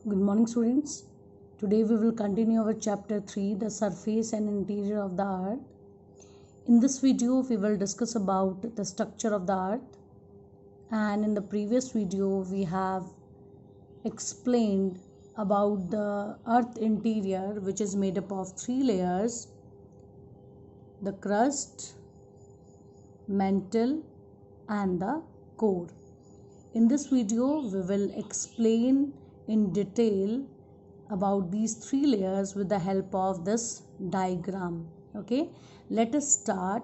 Good morning, students. Today we will continue our chapter 3, the surface and interior of the earth. In this video we will discuss about the structure of the earth, and in the previous video we have explained about the earth interior, which is made up of 3 layers: the crust, mantle and the core. In this video we will explain in detail about these 3 layers with the help of this diagram. Okay, let us start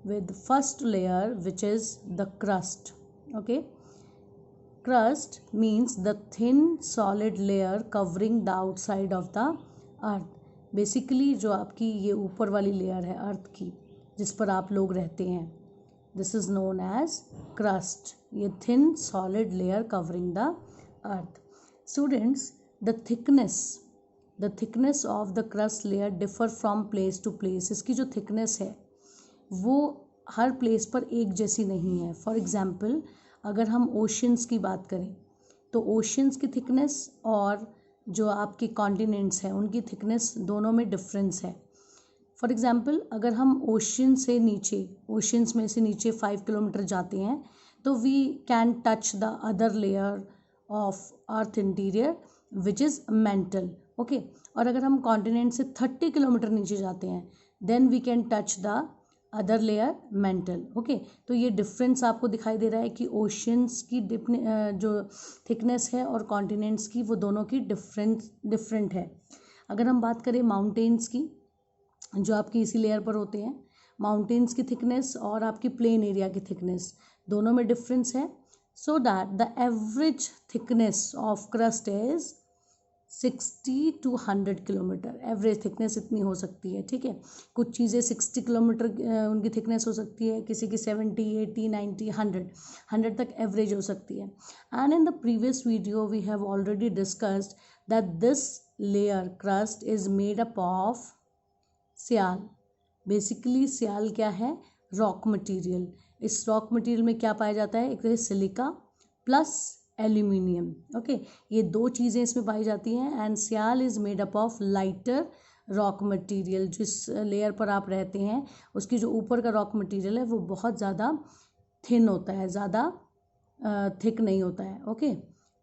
with the first layer, which is the crust. Okay, crust means the thin solid layer covering the outside of the earth. Basically जो आपकी ये ऊपर वाली layer है अर्थ की, जिस पर आप लोग रहते हैं, this is known as crust. ये thin solid layer covering the earth. Students, the thickness of the crust layer differ from place to place. इसकी जो thickness है वो हर place पर एक जैसी नहीं है. For example, अगर हम oceans की बात करें तो oceans की thickness और जो आपके continents हैं उनकी thickness दोनों में difference है. फॉर एग्ज़ाम्पल, अगर हम ओशंस में से नीचे 5 किलोमीटर जाते हैं तो we can touch the other layer of earth interior which is mantle. Okay, और अगर हम कॉन्टिनेंट से 30 किलोमीटर नीचे जाते हैं then we can touch the other layer mantle. Okay, तो ये डिफरेंस आपको दिखाई दे रहा है कि ओशंस की जो थिकनेस है और कॉन्टिनेंट्स की वो दोनों की डिफरेंट है. अगर हम बात करें माउंटेन्स की, जो आपकी इसी लेयर पर होते हैं, माउंटेन्स की थिकनेस और आपकी प्लेन एरिया की थिकनेस दोनों में डिफरेंस है. So that the average thickness of crust is 60 to 100 kilometre. Average thickness इतनी हो सकती है. ठीक है, कुछ चीज़ें 60 किलोमीटर उनकी थिकनेस हो सकती है, किसी की 70, 80, 90, 100 तक एवरेज हो सकती है. And in the previous video we have already discussed that this layer crust is made up of sial. Basically sial क्या है? Rock material. इस रॉक मटेरियल में क्या पाया जाता है? एक तो सिलिका प्लस एल्यूमिनियम. ओके, ये दो चीज़ें इसमें पाई जाती हैं. एंड स्याल is made up of lighter rock material. जिस लेयर पर आप रहते हैं उसकी जो ऊपर का रॉक मटेरियल है वो बहुत ज़्यादा थिन होता है, ज़्यादा थिक नहीं होता है. ओके,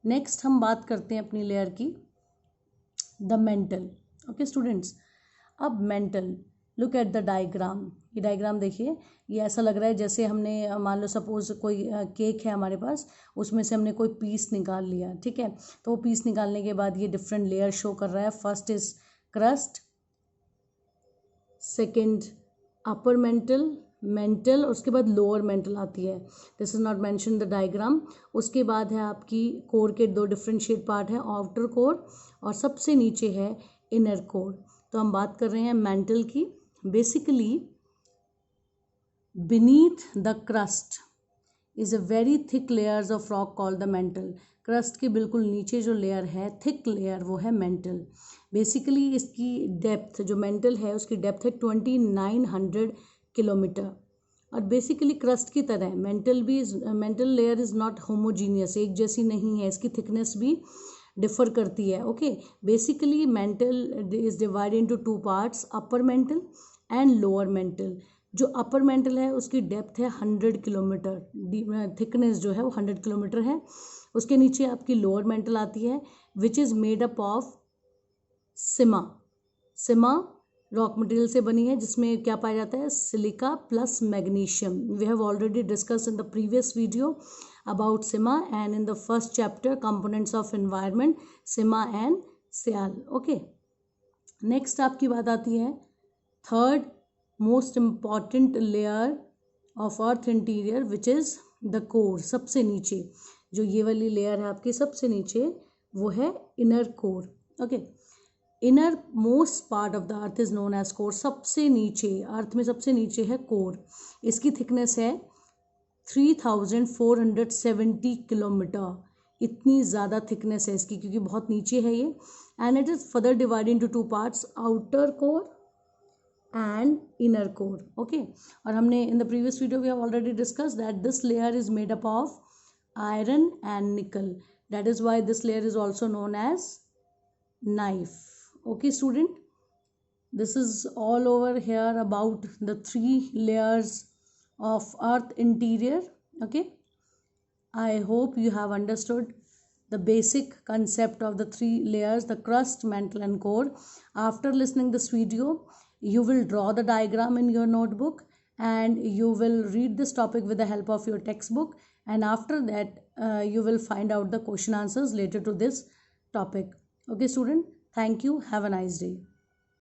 नेक्स्ट हम बात करते हैं अपनी लेयर की, द मेंटल. ओके स्टूडेंट्स, अब mental, look at the diagram. ये डायग्राम देखिए, ये ऐसा लग रहा है जैसे हमने मान लो सपोज कोई केक है हमारे पास, उसमें से हमने कोई पीस निकाल लिया. ठीक है, तो वो पीस निकालने के बाद ये डिफरेंट लेयर शो कर रहा है. First is crust, second upper mantle, उसके बाद लोअर मेंटल आती है. This is not mention the diagram. उसके बाद है आपकी कोर के 2 डिफरेंशिएट पार्ट है, आउटर कोर और सबसे नीचे है इनर कोर. तो हम बात कर रहे हैं मेंटल की. Basically beneath the crust is a very thick layers of rock called the mantle. Crust के बिल्कुल नीचे जो लेयर है, थिक लेयर, वो है मेंटल. बेसिकली इसकी डेप्थ, जो मेंटल है उसकी डेप्थ है 2900 किलोमीटर. और बेसिकली क्रस्ट की तरह mental layer is not homogeneous, एक जैसी नहीं है. इसकी थिकनेस भी डिफर करती है. Okay, basically mental is divide into 2 parts, upper mantle and lower mental. जो अपर मेंटल है उसकी डेप्थ है 100 किलोमीटर, थिकनेस जो है वो 100 किलोमीटर है. उसके नीचे आपकी लोअर मेंटल आती है which is made up of sima rock material से बनी है, जिसमें क्या पाया जाता है? Silica plus magnesium. We have already discuss in the previous video about Sima and in the first chapter components of environment, Sima and Sial. Okay, next आपकी बात आती है third most important layer of earth interior which is the core. सबसे नीचे जो ये वाली layer है आपकी सबसे नीचे वो है inner core. Okay, inner most part of the earth is known as core. सबसे नीचे, अर्थ में सबसे नीचे है core. इसकी थिकनेस है 3470 किलोमीटर. इतनी ज़्यादा थिकनेस है इसकी क्योंकि बहुत नीचे है ये. And it is further divide into 2 parts, outer core and inner core. Okay, और हमने in the previous video we have already discuss that this layer is made up of iron and nickel. That is why this layer is also known as knife. Okay student, this is all over here about the three layers of earth interior. Okay, I hope you have understood the basic concept of the three layers, the crust, mantle and core. After listening this video, you will draw the diagram in your notebook and you will read this topic with the help of your textbook, and after that you will find out the question answers related to this topic. Okay student, thank you, have a nice day.